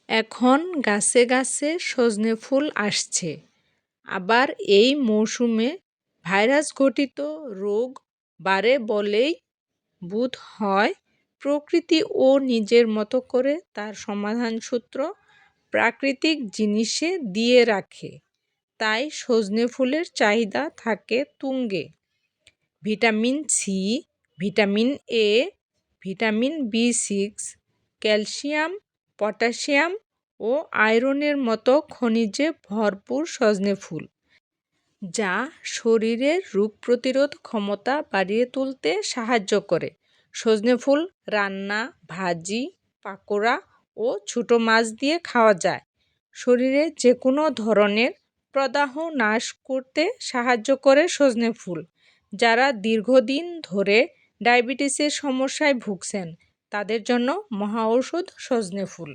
এখন গাছে গাছে সজনে ফুল আসছে। আবার এই মৌসুমে ভাইরাস ঘটিত রোগ বাড়ে বলেই বোধ হয় প্রকৃতি ও নিজের মতো করে তার সমাধানসূত্র প্রাকৃতিক জিনিসে দিয়ে রাখে। তাই সজনে ফুলের চাহিদা থাকে তুঙ্গে। Vitamin C, vitamin A, vitamin বি6, ক্যালসিয়াম, পটাশিয়াম ও আয়রনের মতো খনিজে ভরপুর সজনে ফুল, যা শরীরের রোগ প্রতিরোধ ক্ষমতা বাড়িয়ে তুলতে সাহায্য করে। সজনে ফুল রান্না, ভাজি, পাকোড়া ও ছোট মাছ দিয়ে খাওয়া যায়। শরীরে যে কোনো ধরনের প্রদাহ নাশ করতে সাহায্য করে সজনে ফুল। যারা দীর্ঘদিন ধরে ডায়াবেটিসের সমস্যায় ভুগছেন তাদের জন্য মহা ঔষধ সজনে ফুল।